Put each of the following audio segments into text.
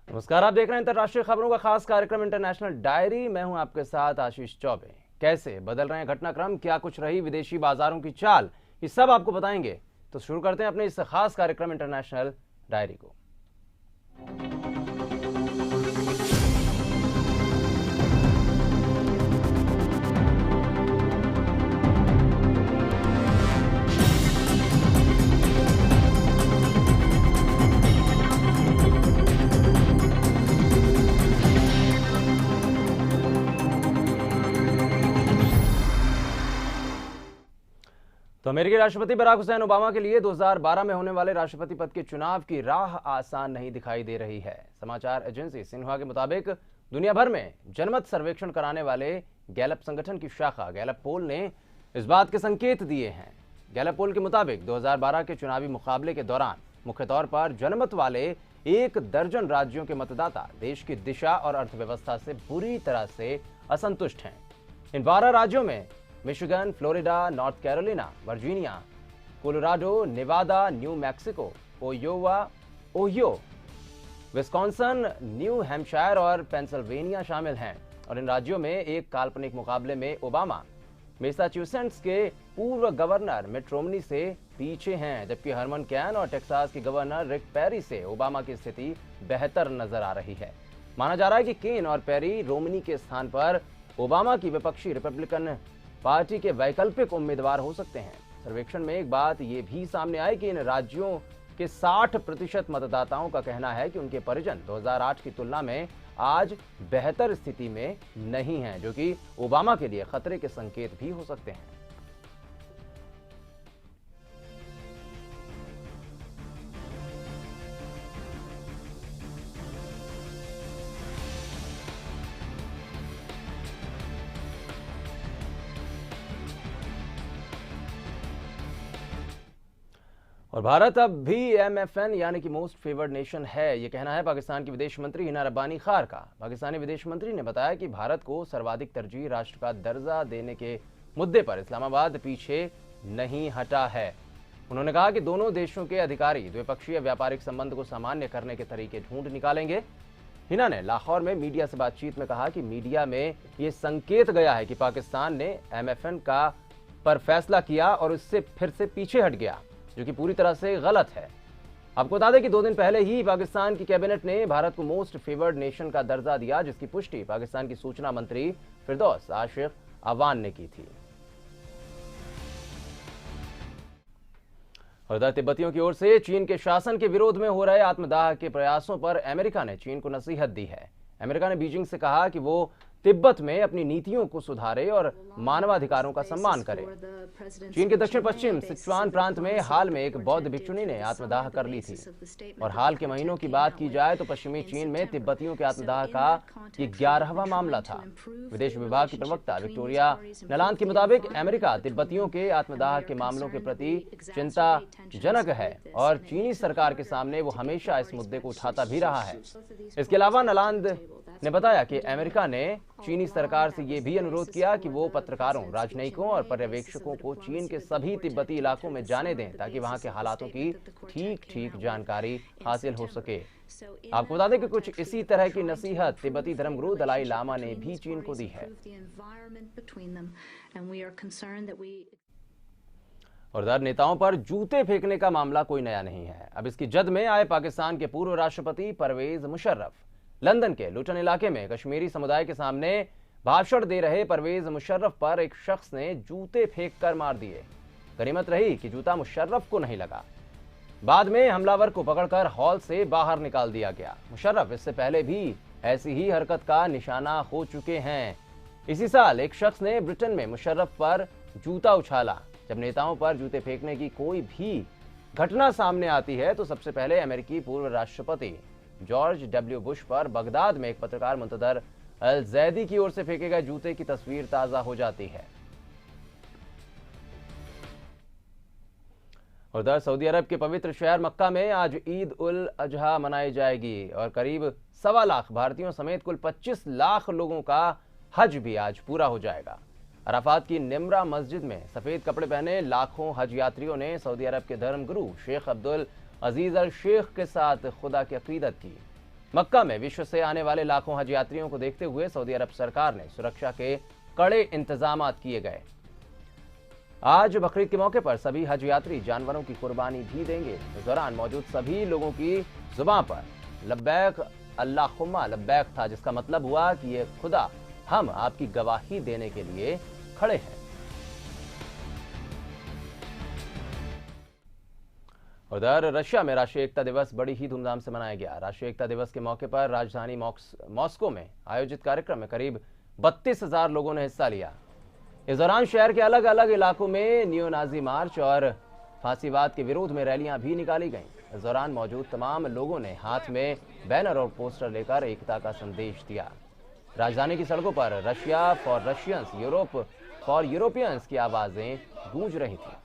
नमस्कार, आप देख रहे हैं अंतर्राष्ट्रीय खबरों का खास कार्यक्रम इंटरनेशनल डायरी। मैं हूं आपके साथ आशीष चौबे। कैसे बदल रहे हैं घटनाक्रम, क्या कुछ रही विदेशी बाजारों की चाल, ये सब आपको बताएंगे। तो शुरू करते हैं अपने इस खास कार्यक्रम इंटरनेशनल डायरी को। तो अमेरिकी राष्ट्रपति बराक हुसैन ओबामा के लिए 2012 में होने वाले राष्ट्रपति पद के चुनाव की राह आसान नहीं दिखाई दे रही है। समाचार एजेंसी सिन्हुआ के मुताबिक दुनिया भर में जनमत सर्वेक्षण कराने वाले गैलप संगठन की शाखा गैलप पोल ने इस बात के संकेत दिए हैं। गैलप पोल के मुताबिक 2012 के चुनावी मुकाबले के दौरान मुख्य तौर पर जनमत वाले 1 दर्जन राज्यों के मतदाता देश की दिशा और अर्थव्यवस्था से बुरी तरह से असंतुष्ट हैं। इन 12 राज्यों में Michigan, Florida, North Carolina, Virginia, Colorado, Nevada, New Mexico, Ohio, Wisconsin, New Hampshire और पेंसिल्वेनिया शामिल हैं। और इन राज्यों में एक काल्पनिक मुकाबले में ओबामा मैसाचुसेट्स के पूर्व गवर्नर मिट रोमनी से पीछे हैं, जबकि हरमन कैन और टेक्सास के गवर्नर रिक पेरी से ओबामा की स्थिति बेहतर नजर आ रही है। माना जा रहा है कि केन और पेरी रोमनी के स्थान पर ओबामा की विपक्षी रिपब्लिकन पार्टी के वैकल्पिक उम्मीदवार हो सकते हैं। सर्वेक्षण में एक बात यह भी सामने आई कि इन राज्यों के 60% मतदाताओं का कहना है कि उनके परिजन 2008 की तुलना में आज बेहतर स्थिति में नहीं हैं, जो कि ओबामा के लिए खतरे के संकेत भी हो सकते हैं। और भारत अब भी MFN यानी कि मोस्ट फेवर्ड नेशन है, ये कहना है पाकिस्तान की विदेश मंत्री हिना रब्बानी खार का। पाकिस्तानी विदेश मंत्री ने बताया कि भारत को सर्वाधिक तरजीह राष्ट्र का दर्जा देने के मुद्दे पर इस्लामाबाद पीछे नहीं हटा है। उन्होंने कहा कि दोनों देशों के अधिकारी द्विपक्षीय व्यापारिक संबंध को सामान्य करने के तरीके ढूंढ निकालेंगे। हिना ने लाहौर में मीडिया से बातचीत में कहा कि मीडिया में ये संकेत गया है कि पाकिस्तान ने MFN का पर फैसला किया और उससे फिर से पीछे हट गया, जो कि पूरी तरह से गलत है। आपको बता दें कि 2 दिन पहले ही पाकिस्तान की कैबिनेट ने भारत को मोस्ट फेवर्ड नेशन का दर्जा दिया, जिसकी पुष्टि पाकिस्तान की सूचना मंत्री फिरदौस आशिक अवान ने की थी। और इधर तिब्बतियों की ओर से चीन के शासन के विरोध में हो रहे आत्मदाह के प्रयासों पर अमेरिका ने चीन को नसीहत दी है। अमेरिका ने बीजिंग से कहा कि वो तिब्बत में अपनी नीतियों को सुधारे और मानवाधिकारों का सम्मान करे। चीन के दक्षिण पश्चिम सिचुआन प्रांत में हाल में एक बौद्ध भिक्षुणी ने आत्मदाह कर ली थी। और हाल के महीनों की बात की जाए तो पश्चिमी चीन में तिब्बतियों के आत्मदाह का ये 11वां मामला था। विदेश विभाग की प्रवक्ता विक्टोरिया नलांद के मुताबिक अमेरिका तिब्बतियों के आत्मदाह के मामलों के प्रति चिंताजनक है और चीनी सरकार के सामने वो हमेशा इस मुद्दे को उठाता भी रहा है। इसके अलावा नलांद ने बताया कि अमेरिका ने चीनी सरकार से यह भी अनुरोध किया कि वो पत्रकारों, राजनयिकों और पर्यवेक्षकों को चीन के सभी तिब्बती इलाकों में जाने दें, ताकि वहां के हालातों की ठीक जानकारी हासिल हो सके। आपको बता दें कि कुछ इसी तरह की नसीहत तिब्बती धर्मगुरु दलाई लामा ने भी चीन को दी है। और इधर नेताओं पर जूते फेंकने का मामला कोई नया नहीं है। अब इसकी जद में आए पाकिस्तान के पूर्व राष्ट्रपति परवेज मुशर्रफ। लंदन के लुटन इलाके में कश्मीरी समुदाय के सामने भाषण दे रहे परवेज मुशर्रफ पर एक शख्स ने जूते फेंक कर मार दिए। गनीमत रही कि जूता मुशर्रफ को नहीं लगा। बाद में हमलावर को पकड़कर हॉल से बाहर निकाल दिया गया। मुशर्रफ इससे पहले भी ऐसी ही हरकत का निशाना हो चुके हैं। इसी साल एक शख्स ने ब्रिटेन में मुशर्रफ पर जूता उछाला। जब नेताओं पर जूते फेंकने की कोई भी घटना सामने आती है तो सबसे पहले अमेरिकी पूर्व राष्ट्रपति जॉर्ज W. बुश पर बगदाद में एक पत्रकार मुंतजर अल जैदी की ओर से फेंके गए जूते की तस्वीर ताजा हो जाती है। और उधर सऊदी अरब के पवित्र शहर मक्का में आज ईद उल अजहा मनाई जाएगी और करीब 1.25 लाख भारतीयों समेत कुल 25 लाख लोगों का हज भी आज पूरा हो जाएगा। अराफात की निम्रा मस्जिद में सफेद कपड़े पहने लाखों हज यात्रियों ने सऊदी अरब के धर्मगुरु शेख अब्दुल अजीज अल शेख के साथ खुदा की अकीदत की। मक्का में विश्व से आने वाले लाखों हज यात्रियों को देखते हुए सऊदी अरब सरकार ने सुरक्षा के कड़े इंतजाम किए गए। आज बकरीद के मौके पर सभी हज यात्री जानवरों की कुर्बानी भी देंगे। इस दौरान मौजूद सभी लोगों की जुबान पर लब्बैक अल्लाहुम्मा लब्बैक था, जिसका मतलब हुआ कि ये खुदा हम आपकी गवाही देने के लिए खड़े हैं। उधर रशिया में राष्ट्रीय एकता दिवस बड़ी ही धूमधाम से मनाया गया। राष्ट्रीय एकता दिवस के मौके पर राजधानी मॉस्को में आयोजित कार्यक्रम में करीब 32,000 लोगों ने हिस्सा लिया। इस दौरान शहर के अलग अलग इलाकों में नियो नाजी मार्च और फांसीवाद के विरोध में रैलियां भी निकाली गईं। इस दौरान मौजूद तमाम लोगों ने हाथ में बैनर और पोस्टर लेकर एकता का संदेश दिया। राजधानी की सड़कों पर Russia for Russians, Europe for Europeans की आवाजें गूंज रही थी।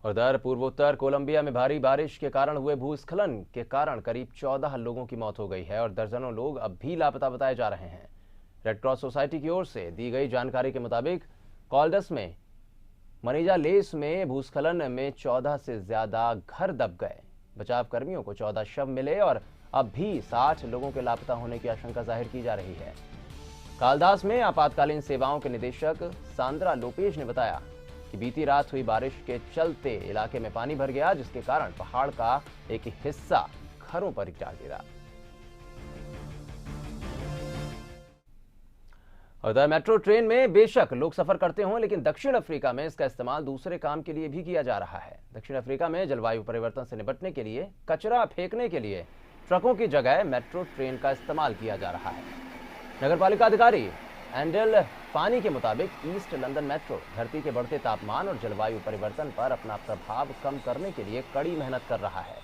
उधर पूर्वोत्तर कोलंबिया में भारी बारिश के कारण हुए भूस्खलन के कारण करीब 14 लोगों की मौत हो गई है और दर्जनों लोग अब भी लापता बताए जा रहे हैं। रेड क्रॉस सोसाइटी की ओर से दी गई जानकारी के मुताबिक कॉल्डस में मनीजा लेस में भूस्खलन में 14 से ज्यादा घर दब गए। बचाव कर्मियों को 14 शव मिले और अब भी 60 लोगों के लापता होने की आशंका जाहिर की जा रही है। कालदास में आपातकालीन सेवाओं के निदेशक सांद्रा लोपेज ने बताया कि बीती रात हुई बारिश के चलते इलाके में पानी भर गया, जिसके कारण पहाड़ का एक हिस्सा घरों पर जा गिरा। उधर मेट्रो ट्रेन में बेशक लोग सफर करते हों, लेकिन दक्षिण अफ्रीका में इसका इस्तेमाल दूसरे काम के लिए भी किया जा रहा है। दक्षिण अफ्रीका में जलवायु परिवर्तन से निपटने के लिए कचरा फेंकने के लिए ट्रकों की जगह मेट्रो ट्रेन का इस्तेमाल किया जा रहा है। नगरपालिका अधिकारी एंडल पानी के मुताबिक ईस्ट लंदन मेट्रो धरती के बढ़ते तापमान और जलवायु परिवर्तन पर अपना प्रभाव कम करने के लिए कड़ी मेहनत कर रहा है।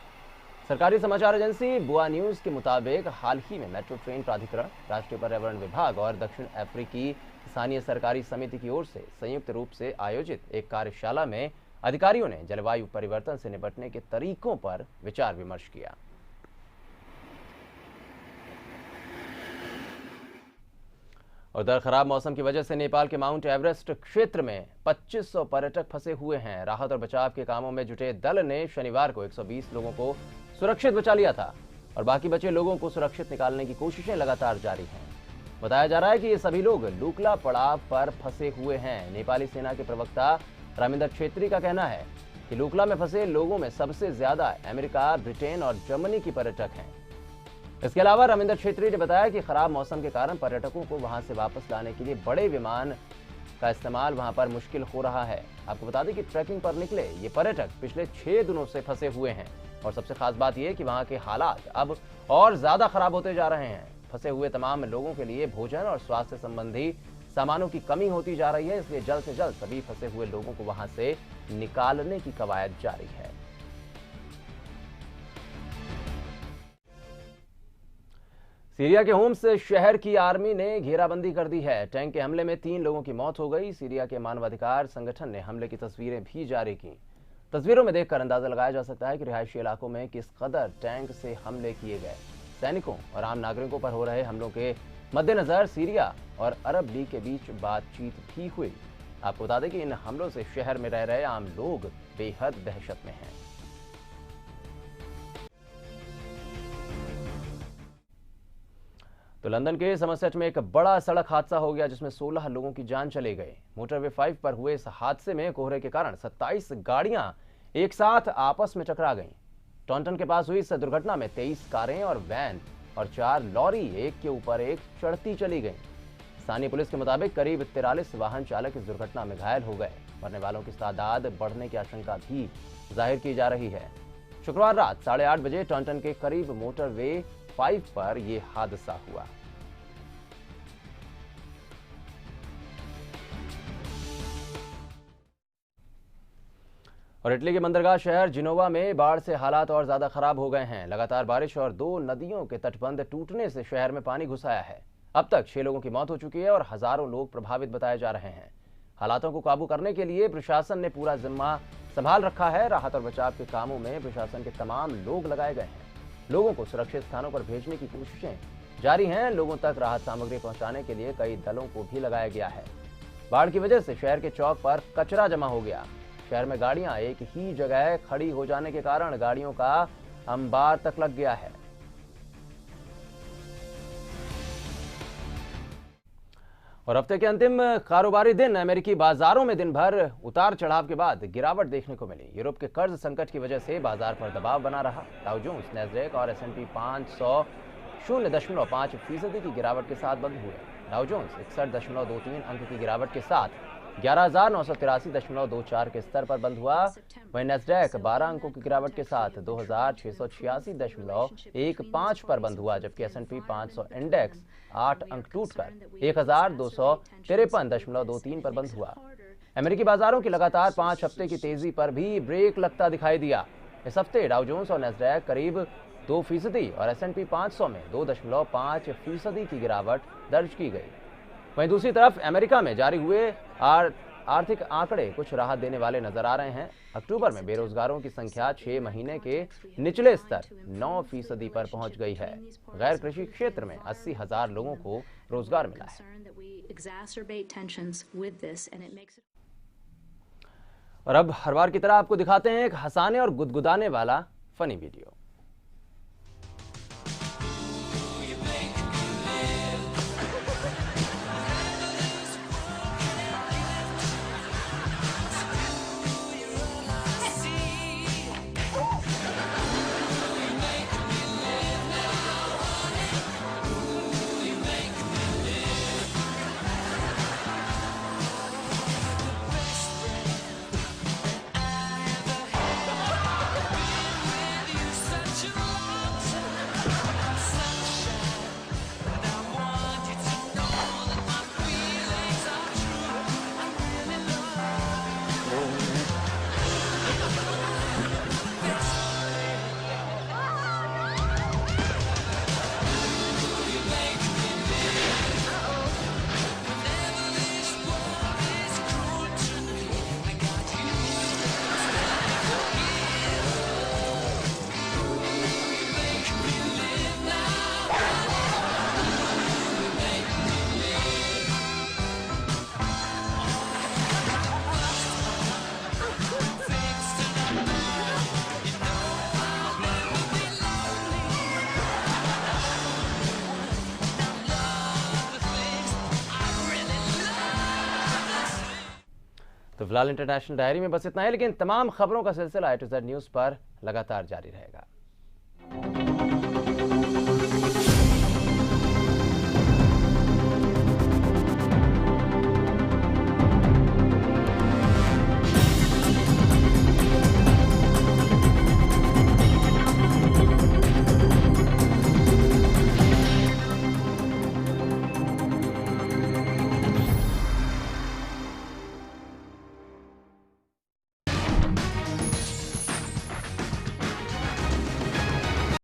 सरकारी समाचार एजेंसी बुआ न्यूज के मुताबिक हाल ही में मेट्रो ट्रेन प्राधिकरण, राष्ट्रीय पर्यावरण विभाग और दक्षिण अफ्रीकी स्थानीय सरकारी समिति की ओर से संयुक्त रूप से आयोजित एक कार्यशाला में अधिकारियों ने जलवायु परिवर्तन से निपटने के तरीकों पर विचार विमर्श किया। उधर खराब मौसम की वजह से नेपाल के माउंट एवरेस्ट क्षेत्र में 2500 पर्यटक फंसे हुए हैं। राहत और बचाव के कामों में जुटे दल ने शनिवार को 120 लोगों को सुरक्षित बचा लिया था और बाकी बचे लोगों को सुरक्षित निकालने की कोशिशें लगातार जारी हैं। बताया जा रहा है कि ये सभी लोग लूकला पड़ाव पर फंसे हुए हैं। नेपाली सेना के प्रवक्ता रामिंदर छेत्री का कहना है कि लूकला में फंसे लोगों में सबसे ज्यादा अमेरिका, ब्रिटेन और जर्मनी की पर्यटक हैं। इसके अलावा रामिंदर छेत्री ने बताया कि खराब मौसम के कारण पर्यटकों को वहां से वापस लाने के लिए बड़े विमान का इस्तेमाल वहां पर मुश्किल हो रहा है। आपको बता दें कि ट्रैकिंग पर निकले ये पर्यटक पिछले 6 दिनों से फंसे हुए हैं और सबसे खास बात यह कि वहां के हालात अब और ज्यादा खराब होते जा रहे हैं। फंसे हुए तमाम लोगों के लिए भोजन और स्वास्थ्य संबंधी सामानों की कमी होती जा रही है, इसलिए जल्द से जल्द सभी फंसे हुए लोगों को वहां से निकालने की कवायद जारी है। सीरिया के होम्स शहर की आर्मी ने घेराबंदी कर दी है। टैंक के हमले में 3 लोगों की मौत हो गई। सीरिया के मानवाधिकार संगठन ने हमले की तस्वीरें भी जारी की। तस्वीरों में देखकर अंदाजा लगाया जा सकता है कि रिहायशी इलाकों में किस कदर टैंक से हमले किए गए। सैनिकों और आम नागरिकों पर हो रहे हमलों के मद्देनजर सीरिया और अरब लीग के बीच बातचीत भी हुई। आपको बता दें कि इन हमलों से शहर में रह रहे आम लोग बेहद दहशत में हैं। तो लंदन के समरसेट में एक बड़ा सड़क हादसा हो गया, जिसमें 16 लोगों की जान चले गई। मोटरवे 5 पर हुए इस हादसे में कोहरे के कारण 27 गाड़ियां एक साथ आपस में टकरा गईं। टॉन्टन के पास हुई इस दुर्घटना में 23 कारें और वैन और 4 लॉरी एक के ऊपर एक चढ़ती चली गईं। स्थानीय पुलिस के मुताबिक करीब 43 वाहन चालक इस दुर्घटना में घायल हो गए। मरने वालों की तादाद बढ़ने की आशंका भी जाहिर की जा रही है। शुक्रवार रात 8:30 बजे टॉन्टन के करीब मोटरवे 5 पर यह हादसा हुआ। और इटली के बंदरगाह शहर जिनोवा में बाढ़ से हालात और ज्यादा खराब हो गए हैं। लगातार बारिश और 2 नदियों के तटबंध टूटने से शहर में पानी घुस आया है। अब तक 6 लोगों की मौत हो चुकी है और हजारों लोग प्रभावित बताए जा रहे हैं। हालातों को काबू करने के लिए प्रशासन ने पूरा जिम्मा संभाल रखा है। राहत और बचाव के कामों में प्रशासन के तमाम लोग लगाए गए हैं। लोगों को सुरक्षित स्थानों पर भेजने की कोशिशें जारी हैं। लोगों तक राहत सामग्री पहुंचाने के लिए कई दलों को भी लगाया गया है। बाढ़ की वजह से शहर के चौक पर कचरा जमा हो गया। शहर में गाड़ियां एक ही जगह खड़ी हो जाने के कारण गाड़ियों का अंबार तक लग गया है। और हफ्ते के अंतिम कारोबारी दिन अमेरिकी बाजारों में दिन भर उतार चढ़ाव के बाद गिरावट देखने को मिली। यूरोप के कर्ज संकट की वजह से बाजार पर दबाव बना रहा। डाउ जोन्स, नैस्डैक और S&P 500 0.5% की गिरावट के साथ बंद हुए। डाउ जोन्स 61.23 अंक की गिरावट के साथ 11,983.24 के स्तर पर बंद हुआ। वहीं नैस्डैक 12 अंकों की गिरावट के साथ 2,686.15 पर बंद हुआ, जबकि S&P 500 इंडेक्स 8 अंक टूटकर 1,253.23 पर बंद हुआ। अमेरिकी बाजारों की लगातार 5 हफ्ते की तेजी पर भी ब्रेक लगता दिखाई दिया। इस हफ्ते डाउ जोन्स और नैस्डैक करीब 2% और S&P 500 में 2.5% की गिरावट दर्ज की गई। वहीं दूसरी तरफ अमेरिका में जारी हुए आर्थिक आंकड़े कुछ राहत देने वाले नजर आ रहे हैं। अक्टूबर में बेरोजगारों की संख्या 6 महीने के निचले स्तर 9% पर पहुंच गई है। गैर कृषि क्षेत्र में 80,000 लोगों को रोजगार मिला है। और अब हर बार की तरह आपको दिखाते हैं एक हंसाने और गुदगुदाने वाला फनी वीडियो। तो फिलहाल इंटरनेशनल डायरी में बस इतना है, लेकिन तमाम खबरों का सिलसिला A to Z न्यूज़ पर लगातार जारी रहेगा।